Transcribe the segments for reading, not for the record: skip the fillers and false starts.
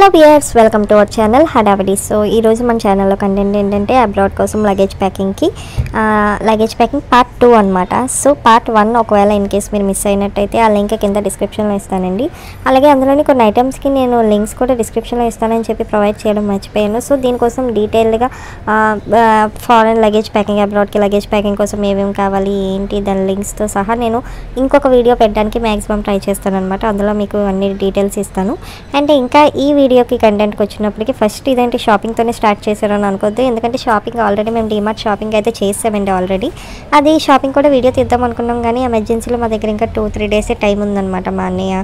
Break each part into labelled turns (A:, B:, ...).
A: Hello viewers, welcome to our channel హడావిడి. So ఈరోజు మన ఛానల్లో కంటెంట్ ఏంటంటే అబ్రాడ్ కోసం లగేజ్ ప్యాకింగ్ పార్ట్ 2 అనమాట. సో పార్ట్ 1 ఒకవేళ ఇన్ కేస్ మీరు మిస్ అయినట్టయితే ఆ లింక్ కింద డిస్క్రిప్షన్లో ఇస్తానండి. అలాగే అందులోని కొన్ని ఐటమ్స్కి నేను లింక్స్ కూడా డిస్క్రిప్షన్లో ఇస్తానని చెప్పి ప్రొవైడ్ చేయడం మర్చిపోయాను. సో దీనికోసం డీటెయిల్డ్గా ఫారెన్ లగేజ్ ప్యాకింగ్, అబ్రాడ్కి లగేజ్ ప్యాకింగ్ కోసం ఏమేమి కావాలి ఏంటి దాని లింక్స్తో సహా నేను ఇంకొక వీడియో పెట్టడానికి మ్యాక్సిమం ట్రై చేస్తాను అనమాట. అందులో మీకు అన్ని డీటెయిల్స్ ఇస్తాను. అంటే ఇంకా ఈ వీడియోకి కంటెంట్కి వచ్చినప్పటికీ ఫస్ట్ ఇదేంటి షాపింగ్తోనే స్టార్ట్ చేశారని అనుకోద్దు. ఎందుకంటే షాపింగ్ ఆల్రెడీ మేము డీమార్ట్ షాపింగ్ అయితే చేసామండి ఆల్రెడీ. అది షాపింగ్ కూడా వీడియో తీద్దాం అనుకున్నాం, కానీ ఎమర్జెన్సీలో మా దగ్గర ఇంకా 2-3 డేసే టైం ఉందన్నమాట. మా అన్నయ్య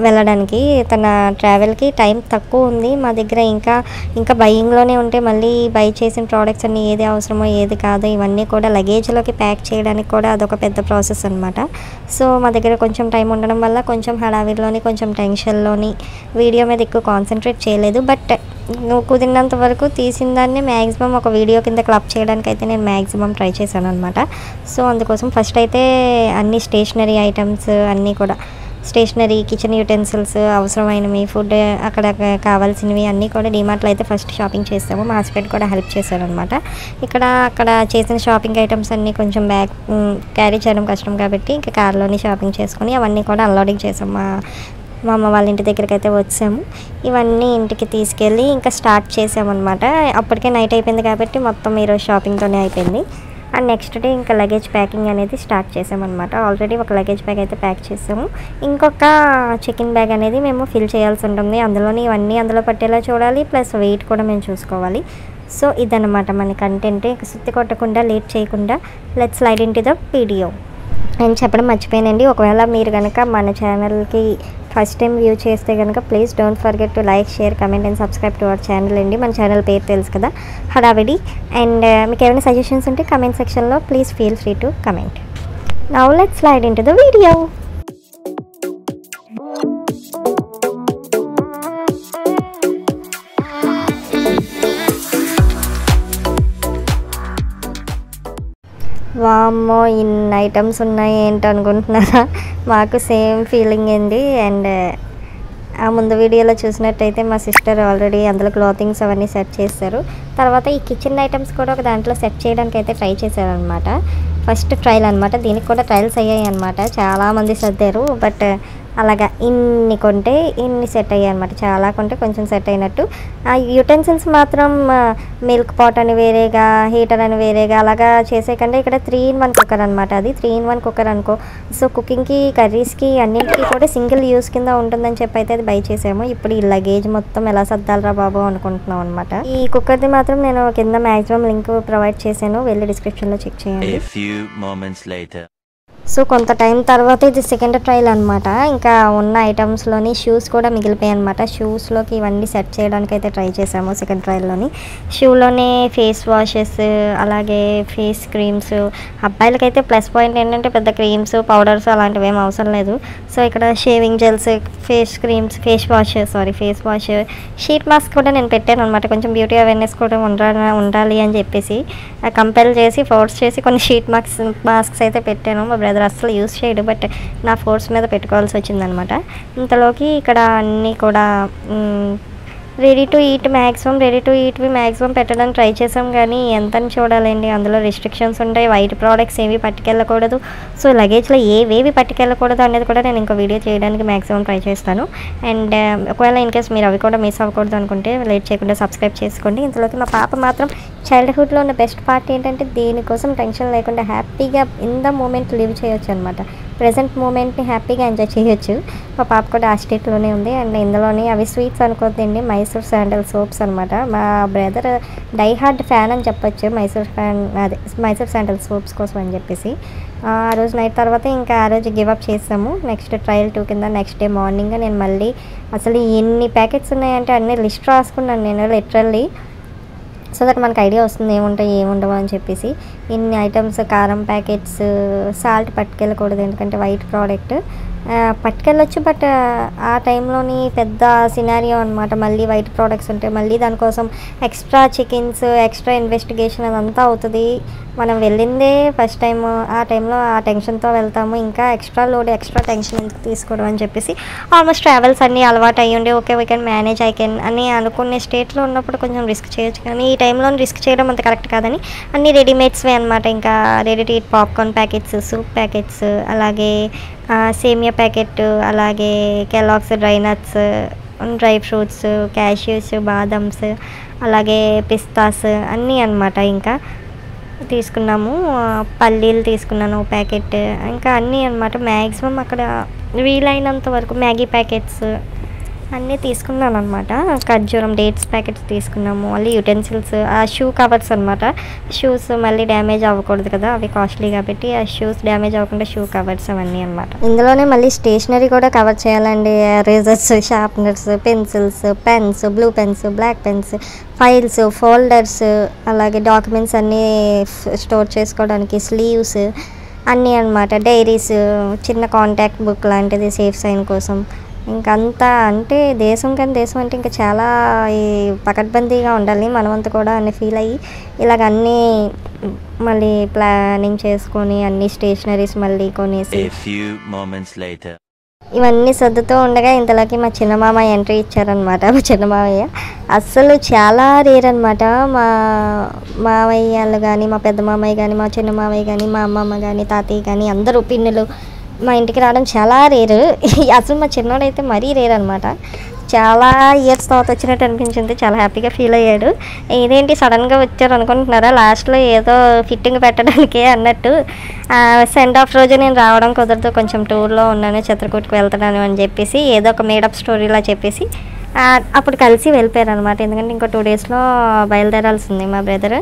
A: వెళ్ళడానికి, తన ట్రావెల్కి టైం తక్కువ ఉంది మా దగ్గర. ఇంకా బయింగ్లోనే ఉంటే మళ్ళీ బై చేసిన ప్రోడక్ట్స్ అన్నీ ఏది అవసరమో ఏది కాదో ఇవన్నీ కూడా లగేజ్లోకి ప్యాక్ చేయడానికి కూడా అదొక పెద్ద ప్రాసెస్ అనమాట. సో మా దగ్గర కొంచెం టైం ఉండడం వల్ల కొంచెం హడావిడిలోని కొంచెం టెన్షన్లోని వీడియో మీద ఎక్కువ కాన్సన్ట్రేట్ చేయలేదు. బట్ కుదిరినంత వరకు తీసిన దాన్ని మ్యాక్సిమం ఒక వీడియో కింద క్లబ్ చేయడానికి అయితే నేను మ్యాక్సిమం ట్రై చేశాను అనమాట. సో అందుకోసం ఫస్ట్ అయితే అన్ని స్టేషనరీ ఐటమ్స్ అన్నీ కూడా స్టేషనరీ, కిచెన్ యూటెన్సిల్స్, అవసరమైనవి, ఫుడ్ అక్కడ కావాల్సినవి అన్నీ కూడా డీమార్ట్లో అయితే ఫస్ట్ షాపింగ్ చేస్తాము. మా హస్బెండ్ కూడా హెల్ప్ చేశారనమాట. అక్కడ చేసిన షాపింగ్ ఐటమ్స్ అన్నీ కొంచెం బ్యాగ్ క్యారీ చేయడం కష్టం కాబట్టి ఇంకా కార్లోనే షాపింగ్ చేసుకొని అవన్నీ కూడా అన్లోడింగ్ చేసాం. మా అమ్మ వాళ్ళ ఇంటి దగ్గరికి అయితే వచ్చాము. ఇవన్నీ ఇంటికి తీసుకెళ్ళి ఇంకా స్టార్ట్ చేసామన్నమాట. అప్పటికే నైట్ అయిపోయింది కాబట్టి మొత్తం ఈరోజు షాపింగ్తోనే అయిపోయింది. అండ్ నెక్స్ట్ డే ఇంకా లగేజ్ ప్యాకింగ్ అనేది స్టార్ట్ చేసామన్నమాట. ఆల్రెడీ ఒక లగేజ్ బ్యాగ్ అయితే ప్యాక్ చేసాము. ఇంకొక చెకిన్ బ్యాగ్ అనేది మేము ఫిల్ చేయాల్సి ఉంటుంది. అందులోని ఇవన్నీ అందులో పట్టేలా చూడాలి, ప్లస్ వెయిట్ కూడా మేము చూసుకోవాలి. సో ఇదన్నమాట మన కంటెంట్. సుత్తి కొట్టకుండా లేట్ చేయకుండా let's slide into the video. నేను చెప్పడం మర్చిపోయానండి, ఒకవేళ మీరు కనుక మన ఛానల్కి ఫస్ట్ టైం వ్యూ చేస్తే కనుక please don't forget to like, share, comment and subscribe to our channel అండి. మన ఛానల్ పేరు తెలుసు కదా, హడావిడి. అండ్ మీకు ఏమైనా సజెషన్స్ ఉంటే కమెంట్ సెక్షన్లో please feel free to comment. Now let's slide into the video. వామ్మో, ఇన్ని ఐటమ్స్ ఉన్నాయి ఏంటి అనుకుంటున్నారా? మాకు సేమ్ ఫీలింగ్ అండి. అండ్ ఆ ముందు వీడియోలో చూసినట్టయితే మా సిస్టర్ ఆల్రెడీ అందులో క్లాతింగ్స్ అవన్నీ సెట్ చేస్తారు. తర్వాత ఈ కిచెన్ ఐటమ్స్ కూడా ఒక దాంట్లో సెట్ చేయడానికి అయితే ట్రై చేశారనమాట. ఫస్ట్ ట్రయల్ అనమాట. దీనికి కూడా ట్రయల్స్ అయ్యాయి అనమాట. చాలామంది సర్దారు, బట్ అలాగా ఇన్ని కొంటే ఇన్ని సెట్ అయ్యాయి అనమాట. చాలా కొంటే కొంచెం సెట్ అయినట్టు. ఆ యూటెన్సిల్స్ మాత్రం మిల్క్ పాట్ అని వేరేగా, హీటర్ అని వేరేగా అలాగా చేసే కంటే ఇక్కడ 3-in-1 కుక్కర్ అనమాట. అది 3-in-1 కుక్కర్ అనుకో. సో కుకింగ్కి, కర్రీస్కి అన్నింటికి కూడా సింగిల్ యూస్ కింద ఉంటుందని చెప్పి అయితే అది బై చేసాము. ఇప్పుడు ఈ లగేజ్ మొత్తం ఎలా సర్దాలరా బాబు అనుకుంటున్నాం అనమాట. ఈ కుక్కర్ది మాత్రం నేను కింద మ్యాక్సిమం లింక్ ప్రొవైడ్ చేశాను, వెళ్ళి డిస్క్రిప్షన్లో చెక్ చేయండి. సో కొంత టైం తర్వాత ఇది సెకండ్ ట్రయల్ అనమాట. ఇంకా ఉన్న ఐటమ్స్లోని షూస్ కూడా మిగిలిపోయాయి అనమాట. షూస్లోకి ఇవన్నీ సెట్ చేయడానికి అయితే ట్రై చేసాము సెకండ్ ట్రయల్లోని. షూలోనే ఫేస్ వాషెస్, అలాగే ఫేస్ క్రీమ్స్. అబ్బాయిలకైతే ప్లస్ పాయింట్ ఏంటంటే పెద్ద క్రీమ్స్, పౌడర్స్ అలాంటివి ఏం అవసరం లేదు. సో ఇక్కడ shaving gels, face creams, face wash, sheet mask కూడా నేను పెట్టాను అనమాట. కొంచెం బ్యూటీ అవేర్నెస్ కూడా ఉండాలి అని చెప్పేసి కంపెల్ చేసి ఫోర్స్ చేసి కొన్ని షీట్ మాస్క్స్ అయితే పెట్టాను. మా బ్రదర్ అసలు యూస్ చేయడు, బట్ నా ఫోర్స్ మీద పెట్టుకోవాల్సి వచ్చిందనమాట. ఇంతలోకి ఇక్కడ అన్నీ కూడా రెడీ టు ఈట్వి మ్యాక్సిమం పెట్టడానికి ట్రై చేసాం, కానీ ఎంతని చూడాలండి. అందులో రిస్ట్రిక్షన్స్ ఉంటాయి. వైట్ ప్రోడక్ట్స్ ఏవి పట్టుకెళ్ళకూడదు. సో లగేజ్లో ఏవేవి పట్టుకెళ్ళకూడదు అనేది కూడా నేను ఇంకో వీడియో చేయడానికి మ్యాక్సిమం ట్రై చేస్తాను. అండ్ ఒకవేళ ఇన్ కేస్ మీరు అవి కూడా మిస్ అవ్వకూడదు అనుకుంటే లేట్ చేయకుండా సబ్స్క్రైబ్ చేసుకోండి. ఇంతలోకి మా పాప మాత్రం చైల్డ్హుడ్లో ఉన్న బెస్ట్ పార్ట్ ఏంటంటే దీనికోసం టెన్షన్ లేకుండా హ్యాపీగా ఇన్ ద మూమెంట్ లివ్ చేయొచ్చు అనమాట. ప్రజెంట్ మూమెంట్ని హ్యాపీగా ఎంజాయ్ చేయొచ్చు. మా పాప కూడా ఆ స్టేట్లోనే ఉంది. అండ్ ఇందులోని అవి స్వీట్స్ అనుకోద్దండి, మైసూర్ శాండల్ సోప్స్ అనమాట. మా బ్రదర్ డై హార్డ్ ఫ్యాన్ అని చెప్పొచ్చు మైసూర్ శాండల్ సోప్స్ కోసం అని చెప్పేసి. ఆ రోజు నైట్ తర్వాత ఇంకా ఆ రోజు గివప్ చేసాము. నెక్స్ట్ ట్రయల్ 2 కింద నెక్స్ట్ డే మార్నింగ్ నేను మళ్ళీ అసలు ఎన్ని ప్యాకెట్స్ ఉన్నాయంటే అన్నీ లిస్ట్ రాసుకున్నాను నేను లిటరల్లీ. సో దట్ మనకు ఐడియా వస్తుంది ఏముంటాయి ఏముండవు అని చెప్పేసి. ఇన్ని ఐటమ్స్, కారం ప్యాకెట్స్, సాల్ట్ పట్టుకెళ్ళకూడదు ఎందుకంటే వైట్ ప్రోడక్ట్. పట్టుకెళ్ళొచ్చు. బట్ ఆ టైంలోని పెద్ద సినారియో అనమాట. మళ్ళీ వైట్ ప్రోడక్ట్స్ ఉంటాయి, మళ్ళీ దానికోసం ఎక్స్ట్రా చికెన్స్, ఎక్స్ట్రా ఇన్వెస్టిగేషన్ అదంతా అవుతుంది. మనం వెళ్ళిందే ఫస్ట్ టైం, ఆ టైంలో ఆ టెన్షన్తో వెళ్తాము. ఇంకా ఎక్స్ట్రా లోడ్, ఎక్స్ట్రా టెన్షన్ ఎందుకు తీసుకోవడం అని చెప్పేసి ఆల్మోస్ట్ ట్రావెల్స్ అన్నీ అలవాటు అయ్యుండి okay we can manage, I can అని అనుకునే స్టేట్లో ఉన్నప్పుడు కొంచెం రిస్క్ చేయొచ్చు. కానీ ఈ టైంలో రిస్క్ చేయడం అంత కరెక్ట్ కాదని అన్నీ రెడీమేడ్స్వే అనమాట. ఇంకా ready to eat popcorn packets, soup packets, అలాగే సేమియా ప్యాకెట్, అలాగే Kellogg's dry nuts, dry fruits, cashews, బాదమ్స్, అలాగే పిస్తాస్ అన్నీ అనమాట. ఇంకా తీసుకున్నాము. పల్లీలు తీసుకున్నాను ప్యాకెట్, ఇంకా అన్నీ అనమాట. మ్యాక్సిమం అక్కడ వీలైనంత వరకు మ్యాగీ ప్యాకెట్స్ అన్నీ తీసుకున్నాను అనమాట. ఖర్జూరం డేట్స్ ప్యాకెట్స్ తీసుకున్నాము. మళ్ళీ యుటెన్సిల్స్, ఆ షూ కవర్స్ అనమాట. షూస్ మళ్ళీ డ్యామేజ్ అవ్వకూడదు కదా, అవి కాస్ట్లీ కాబట్టి ఆ షూస్ డ్యామేజ్ అవ్వకుండా షూ కవర్స్ అవన్నీ అనమాట. ఇందులోనే మళ్ళీ స్టేషనరీ కూడా కవర్ చేయాలండి. Erasers, sharpeners, pencils, pens, blue pens, black pens, files, folders, అలాగే డాక్యుమెంట్స్ అన్నీ స్టోర్ చేసుకోవడానికి స్లీవ్స్ అన్నీ అనమాట. డైరీస్, చిన్న కాంటాక్ట్ బుక్ లాంటిది సేఫ్ సైన్ కోసం. ఇంకంతా అంటే దేశం అంటే ఇంకా చాలా ఈ పకడ్బందీగా ఉండాలి మనమంతా కూడా అని ఫీల్ అయ్యి ఇలాగ అన్నీ మళ్ళీ ప్లానింగ్ చేసుకొని అన్ని స్టేషనరీస్ మళ్ళీ కొనేసి ఇవన్నీ సర్దుతూ ఉండగా ఇంతలోకి మా చిన్న మామయ్య ఎంట్రీ ఇచ్చారనమాట. మా చిన్న మామయ్య అస్సలు చాలా రేర్ అనమాట. మా మామయ్యలు కానీ, మా పెద్ద మామయ్య కానీ, మా చిన్న మామయ్య కానీ, మా అమ్మమ్మ కానీ, తాతయ్య కానీ అందరూ పిన్నులు మా ఇంటికి రావడం చాలా రేరు. అసలు మా చిన్నోడైతే మరీ రేర్ అనమాట. చాలా ఇయర్స్ తర్వాత వచ్చినట్టు అనిపించింది. చాలా హ్యాపీగా ఫీల్ అయ్యాడు. ఇదేంటి సడన్గా వచ్చారు అనుకుంటున్నారా, లాస్ట్లో ఏదో ఫిట్టింగ్ పెట్టడానికే అన్నట్టు. సెండ్ ఆఫ్ రోజు నేను రావడం కుదరదు, కొంచెం టూర్లో ఉన్నాను, చిత్రకూటకు వెళ్తున్నాను అని చెప్పేసి ఏదో ఒక మేడప్ స్టోరీలా చెప్పేసి అప్పుడు కలిసి వెళ్ళిపోయారు అనమాట. ఎందుకంటే ఇంకో 2 డేస్లో బయలుదేరాల్సి ఉంది మా బ్రదర్.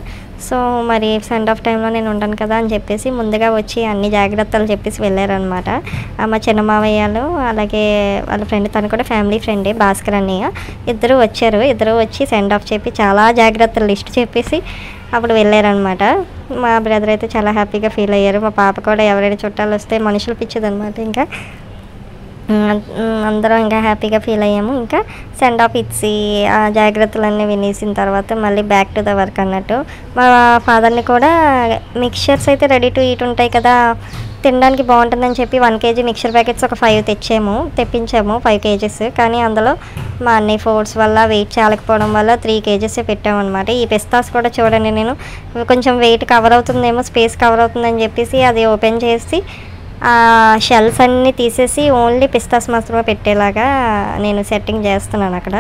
A: సో మరి సెండ్ ఆఫ్ టైంలో నేను ఉంటాను కదా అని చెప్పేసి ముందుగా వచ్చి అన్ని జాగ్రత్తలు చెప్పేసి వెళ్ళారనమాట. మా చిన్న మావయ్యలు అలాగే వాళ్ళ ఫ్రెండ్, తను కూడా ఫ్యామిలీ ఫ్రెండే, భాస్కర్ అన్నయ్య, ఇద్దరు వచ్చారు. ఇద్దరు వచ్చి సెండ్ ఆఫ్ చెప్పి చాలా జాగ్రత్తలు లిస్ట్ చెప్పేసి అప్పుడు వెళ్ళారనమాట. మా బ్రదర్ అయితే చాలా హ్యాపీగా ఫీల్ అయ్యారు. మా పాప కూడా ఎవరైనా చుట్టాలు వస్తే మనుషులు పిచ్చేదనమాట. ఇంకా అందరం ఇంకా హ్యాపీగా ఫీల్ అయ్యాము. ఇంకా సెండ్ ఆఫ్ ఇచ్చి ఆ జాగ్రత్తలన్నీ వినేసిన తర్వాత మళ్ళీ బ్యాక్ టు ద వర్క్ అన్నట్టు. మా ఫాదర్ని కూడా మిక్చర్స్ అయితే రెడీ టు ఈట్ ఉంటాయి కదా, తినడానికి బాగుంటుందని చెప్పి 1 kg మిక్చర్ ప్యాకెట్స్ ఒక 5 తెప్పించాము 5 kgs. కానీ అందులో మా అన్నయ్య ఫోర్స్ వల్ల వెయిట్ చాలకపోవడం వల్ల 3 kgs పెట్టామన్నమాట. ఈ పిస్తాస్ కూడా చూడండి, నేను కొంచెం వెయిట్ కవర్ అవుతుందేమో, స్పేస్ కవర్ అవుతుందని చెప్పేసి అది ఓపెన్ చేసి షెల్స్ అన్నీ తీసేసి ఓన్లీ పిస్తాస్ మాత్రమే పెట్టేలాగా నేను సెట్టింగ్ చేస్తున్నాను అక్కడ.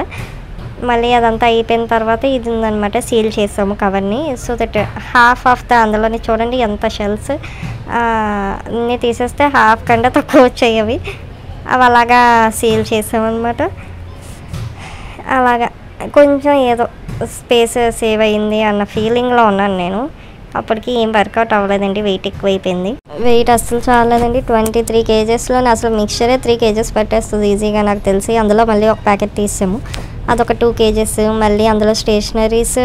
A: మళ్ళీ అదంతా అయిపోయిన తర్వాత ఇది ఉందనమాట, సీల్ చేసాము కవర్ని. So that half of the అందులోని చూడండి ఎంత షెల్స్ అన్నీ తీసేస్తే హాఫ్ కంటే తక్కువ వచ్చాయి అవి అలాగా సీల్ చేసామన్నమాట. అలాగా కొంచెం ఏదో స్పేస్ సేవ్ అయ్యింది అన్న ఫీలింగ్లో ఉన్నాను నేను. అప్పటికి ఏం వర్కౌట్ అవ్వలేదండి, వెయిట్ ఎక్కువైపోయింది. వెయిట్ అస్సలు చాలేదండి. 23 kgsలో అసలు మిక్చరే 3 kgs పెట్టేస్తుంది ఈజీగా నాకు తెలిసి. అందులో మళ్ళీ ఒక ప్యాకెట్ తీసాము, అదొక 2 kgs. మళ్ళీ అందులో స్టేషనరీస్,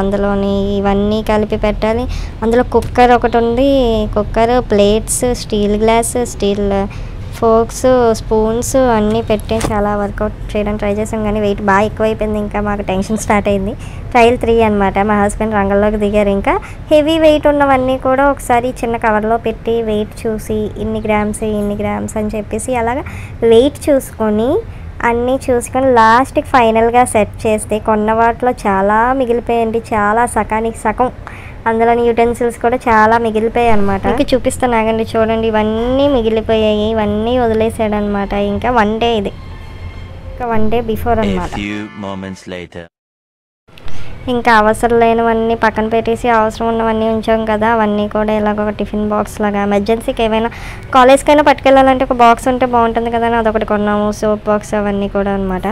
A: అందులోని ఇవన్నీ కలిపి పెట్టాలి. అందులో కుక్కర్ ఒకటి ఉంది, cooker, plates, steel glass, steel forks, spoons అన్నీ పెట్టి చాలా వర్కౌట్ చేయడానికి ట్రై చేసాం. కానీ వెయిట్ బాగా ఎక్కువైపోయింది. ఇంకా మాకు టెన్షన్ స్టార్ట్ అయింది. ట్రయల్ 3 అనమాట. మా హస్బెండ్ రంగంలోకి దిగారు. ఇంకా హెవీ వెయిట్ ఉన్నవన్నీ కూడా ఒకసారి చిన్న కవర్లో పెట్టి వెయిట్ చూసి ఇన్ని గ్రామ్స్ అని చెప్పేసి అలాగా వెయిట్ చూసుకొని అన్నీ చూసుకొని లాస్ట్కి ఫైనల్గా సెట్ చేస్తే కొన్న వాటిలో చాలా మిగిలిపోయింది. చాలా సకానికి సగం అందులోని యూటెన్సిల్స్ కూడా చాలా మిగిలిపోయాయి అనమాట. ఇంకా చూపిస్తాను ఆగండి, చూడండి ఇవన్నీ మిగిలిపోయాయి, ఇవన్నీ వదిలేసాడు అనమాట. ఇంకా 1 డే ఇది, ఇంకా 1 డే బిఫోర్ అనమాట. ఇంకా అవసరం లేనివన్నీ పక్కన పెట్టేసి అవసరం ఉన్నవన్నీ ఉంచాం కదా, అవన్నీ కూడా ఇలాగ ఒక టిఫిన్ బాక్స్ లాగా ఎమర్జెన్సీకి ఏమైనా కాలేజ్కైనా పట్టుకెళ్ళాలంటే ఒక బాక్స్ ఉంటే బాగుంటుంది కదా అని అదొకటి కొన్నాము. సోప్ బాక్స్ అవన్నీ కూడా అనమాట.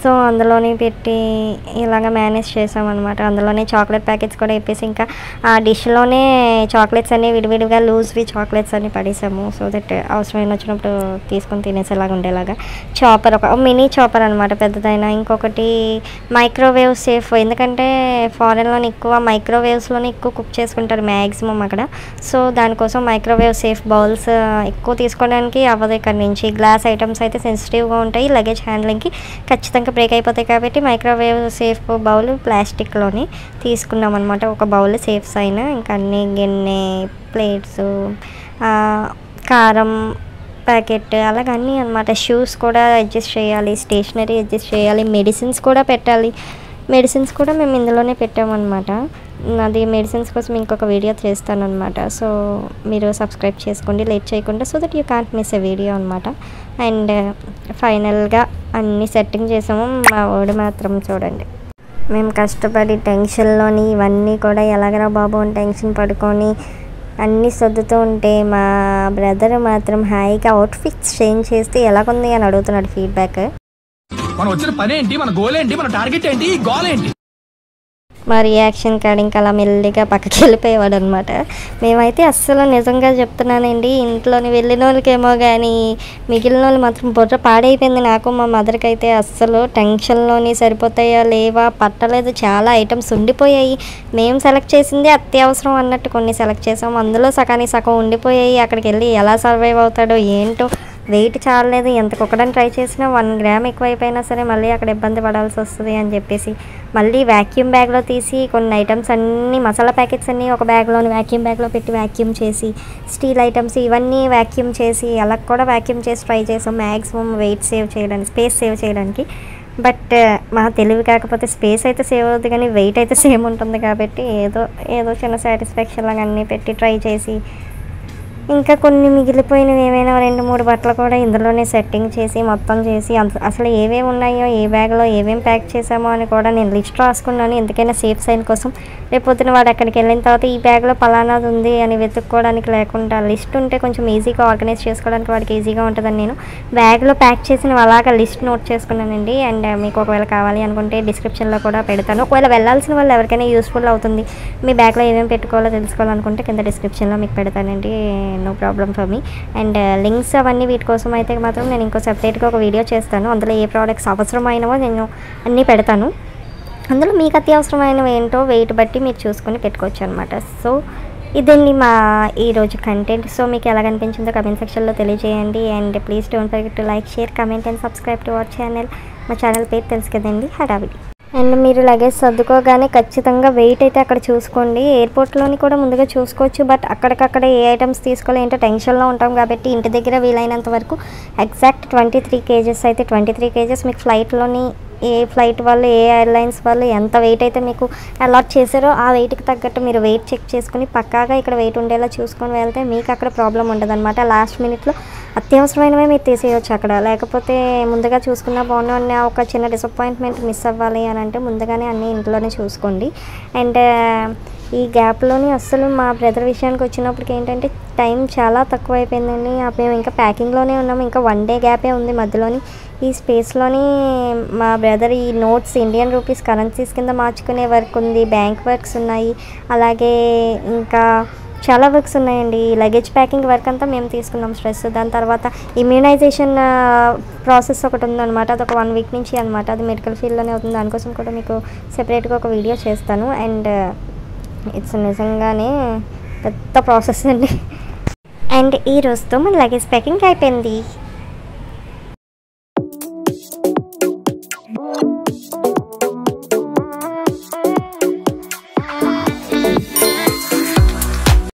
A: సో అందులోనే పెట్టి ఇలాగ మేనేజ్ చేసామన్నమాట. అందులోనే చాక్లెట్ ప్యాకెట్స్ కూడా వేపేసి ఇంకా ఆ డిష్లోనే చాక్లెట్స్ అన్నీ విడివిడిగా లూజ్వి చాక్లెట్స్ అన్నీ పడేసాము. సో దట్ అవసరమైన వచ్చినప్పుడు తీసుకొని తినేసేలాగా ఉండేలాగా. చాపర్, ఒక మినీ చాపర్ అనమాట పెద్దదైనా. ఇంకొకటి మైక్రోవేవ్ సేఫ్, ఎందుకంటే ఫారెన్లోని ఎక్కువ మైక్రోవేవ్స్లోనే ఎక్కువ కుక్ చేసుకుంటారు మ్యాక్సిమం అక్కడ. సో దానికోసం మైక్రోవేవ్ సేఫ్ బౌల్స్ ఎక్కువ తీసుకోవడానికి అవ్వదు. ఇక్కడ నుంచి గ్లాస్ ఐటమ్స్ అయితే సెన్సిటివ్గా ఉంటాయి, లగేజ్ హ్యాండ్లింగ్కి ఖచ్చితంగా బ్రేక్ అయిపోతాయి కాబట్టి మైక్రోవేవ్ సేఫ్ బౌల్ ప్లాస్టిక్లోని తీసుకున్నాం అనమాట. ఒక బౌల్ సేఫ్స్ అయినా ఇంకా అన్ని గిన్నె, ప్లేట్స్, కారం ప్యాకెట్ అలాగన్నీ అనమాట. షూస్ కూడా అడ్జస్ట్ చేయాలి, స్టేషనరీ అడ్జస్ట్ చేయాలి, మెడిసిన్స్ కూడా పెట్టాలి. మెడిసిన్స్ కూడా మేము ఇందులోనే పెట్టామన్నమాట. అది మెడిసిన్స్ కోసం ఇంకొక వీడియో చేస్తాను అనమాట. సో మీరు సబ్స్క్రైబ్ చేసుకోండి లేట్ చేయకుండా, so that you can't miss a video అనమాట. అండ్ ఫైనల్గా అన్నీ సెట్టింగ్ చేసాము. మా వాడు మాత్రం చూడండి, మేము కష్టపడి టెన్షన్లోని ఇవన్నీ కూడా ఎలాగరా బాబు అని టెన్షన్ పడుకొని అన్నీ సర్దుతూ ఉంటే మా బ్రదర్ మాత్రం హాయిగా అవుట్ఫిట్స్ చేంజ్ చేస్తే ఎలాగుంది అని అడుగుతున్నాడు ఫీడ్బ్యాక్.
B: మనం వచ్చిన పని ఏంటి, మన గోల్ ఏంటి, మన టార్గెట్ ఏంటి, గోల్ ఏంటి.
A: మా రియాక్షన్ కాడ ఇంకా అలా మెల్లిగా పక్కకి వెళ్ళిపోయేవాడు అనమాట. మేమైతే అస్సలు నిజంగా చెప్తున్నానండి, ఇంట్లోని వెళ్ళిన వాళ్ళకేమో కానీ మిగిలిన వాళ్ళు మాత్రం బుర్ర పాడైపోయింది. నాకు మా మదర్కి అయితే అస్సలు టెన్షన్లోని సరిపోతాయా లేవా పట్టలేదు, చాలా ఐటమ్స్ ఉండిపోయాయి. మేము సెలెక్ట్ చేసింది అత్యవసరం అన్నట్టు కొన్ని సెలెక్ట్ చేసాము, అందులో సగానికి సగం ఉండిపోయాయి. అక్కడికి వెళ్ళి ఎలా సర్వైవ్ అవుతాడో ఏంటో. వెయిట్ చాలలేదు, ఎంత కుక్కడానికి ట్రై చేసినా 1 గ్రామ్ ఎక్కువైపోయినా సరే మళ్ళీ అక్కడ ఇబ్బంది పడాల్సి వస్తుంది అని చెప్పేసి మళ్ళీ వ్యాక్యూమ్ బ్యాగ్లో తీసి కొన్ని ఐటమ్స్ అన్నీ, మసాలా ప్యాకెట్స్ అన్నీ ఒక బ్యాగ్లోని వ్యాక్యూమ్ బ్యాగ్లో పెట్టి వ్యాక్యూమ్ చేసి, స్టీల్ ఐటమ్స్ ఇవన్నీ వ్యాక్యూమ్ చేసి అలా కూడా వ్యాక్యూమ్ చేసి ట్రై చేసాం మ్యాక్సిమం వెయిట్ సేవ్ చేయడానికి, స్పేస్ సేవ్ చేయడానికి. బట్ మా తెలివి కాకపోతే స్పేస్ అయితే సేవ్ అవుతుంది కానీ వెయిట్ అయితే సేమ్ ఉంటుంది కాబట్టి ఏదో చిన్న సాటిస్ఫాక్షన్ లాగా అన్నీ పెట్టి ట్రై చేసి ఇంకా కొన్ని మిగిలిపోయినవి ఏమైనా 2-3 బట్టలు కూడా ఇందులోనే సెట్టింగ్ చేసి మొత్తం చేసి అసలు ఏవేవి ఉన్నాయో ఏ బ్యాగ్లో ఏమేమి ప్యాక్ చేసామో అని కూడా నేను లిస్ట్ రాసుకున్నాను. ఎందుకైనా సేఫ్ సైన్ కోసం. రేపొద్దున వాడు అక్కడికి వెళ్ళిన తర్వాత ఈ బ్యాగ్లో పలానాది ఉంది అని వెతుక్కోవడానికి లేకుండా లిస్ట్ ఉంటే కొంచెం ఈజీగా ఆర్గనైజ్ చేసుకోవడానికి వాడికి ఈజీగా ఉంటుందని నేను బ్యాగ్లో ప్యాక్ చేసిన అలాగా లిస్ట్ నోట్ చేసుకున్నానండి. అండ్ మీకు ఒకవేళ కావాలి అనుకుంటే డిస్క్రిప్షన్లో కూడా పెడతాను. ఒకవేళ వెళ్ళాల్సిన వాళ్ళు ఎవరికైనా యూస్ఫుల్ అవుతుంది, మీ బ్యాగ్లో ఏమేమి పెట్టుకోవాలో తెలుసుకోవాలనుకుంటే కింద డిస్క్రిప్షన్లో మీకు పెడతానండి, no problem for me. And links అవన్నీ వీటి కోసం అయితే మాత్రం నేను ఇంకో సెపరేట్గా ఒక వీడియో చేస్తాను. అందులో ఏ ప్రోడక్ట్స్ అవసరమైనవో నేను అన్నీ పెడతాను. అందులో మీకు అత్యవసరమైనవి ఏంటో వెయిట్ బట్టి మీరు చూసుకొని పెట్టుకోవచ్చు అనమాట. సో ఇదండి మా ఈరోజు కంటెంట్. సో మీకు ఎలా అనిపించిందో కమెంట్ సెక్షన్లో తెలియజేయండి. And please don't forget to like, share, comment and subscribe to our channel. మా ఛానల్ పేరు తెలుసు కదండి, హడావిడి. అండ్ మీరు లగేజ్ సర్దుకోగానే ఖచ్చితంగా వెయిట్ అయితే అక్కడ చూసుకోండి. ఎయిర్పోర్ట్లోని కూడా ముందుగా చూసుకోవచ్చు, బట్ అక్కడికక్కడ ఏ ఐటమ్స్ తీసుకోవాలి ఏంటో టెన్షన్లో ఉంటాం కాబట్టి ఇంటి దగ్గర వీలైనంత వరకు ఎగ్జాక్ట్ 23 కేజెస్ అయితే 23 కేజెస్ మీకు ఫ్లైట్లోని ఏ ఫ్లైట్ వాళ్ళు ఏ ఎయిర్లైన్స్ వాళ్ళు ఎంత వెయిట్ అయితే మీకు అలాట్ చేశారో ఆ వెయిట్కి తగ్గట్టు మీరు వెయిట్ చెక్ చేసుకుని పక్కాగా ఇక్కడ వెయిట్ ఉండేలా చూసుకొని వెళ్తే మీకు అక్కడ ప్రాబ్లం ఉండదు అనమాట. లాస్ట్ మినిట్లో అత్యవసరమైనవే మీరు తీసేయచ్చు అక్కడ, లేకపోతే ముందుగా చూసుకున్నా బాగుండు అన్న ఒక చిన్న డిసప్పాయింట్మెంట్ మిస్ అవ్వాలి అని అంటే ముందుగానే అన్నీ ఇంట్లోనే చూసుకోండి. అండ్ ఈ గ్యాప్లోని అస్సలు మా బ్రదర్ విషయానికి వచ్చినప్పటికి ఏంటంటే టైం చాలా తక్కువ అయిపోయిందండి. మేము ఇంకా ప్యాకింగ్లోనే ఉన్నాము, ఇంకా 1 డే గ్యాపే ఉంది మధ్యలోని. ఈ స్పేస్లోని మా బ్రదర్ ఈ నోట్స్ ఇండియన్ రూపీస్ కరెన్సీస్ కింద మార్చుకునే వర్క్ ఉంది, బ్యాంక్ వర్క్స్ ఉన్నాయి, అలాగే ఇంకా చాలా వర్క్స్ ఉన్నాయండి. లగేజ్ ప్యాకింగ్ వర్క్ అంతా మేము తీసుకున్నాం స్ట్రెస్. దాని తర్వాత ఇమ్యూనైజేషన్ ప్రాసెస్ ఒకటి ఉందన్నమాట, అది ఒక 1 వీక్ నుంచి అనమాట. అది మెడికల్ ఫీల్డ్లోనే అవుతుంది, దానికోసం కూడా మీకు సెపరేట్గా ఒక వీడియో చేస్తాను. అండ్ ఇట్స్ నిజంగానే పెద్ద ప్రాసెస్ అండి. అండ్ ఈ రోజుతో మన లగేజ్ ప్యాకింగ్ అయిపోయింది.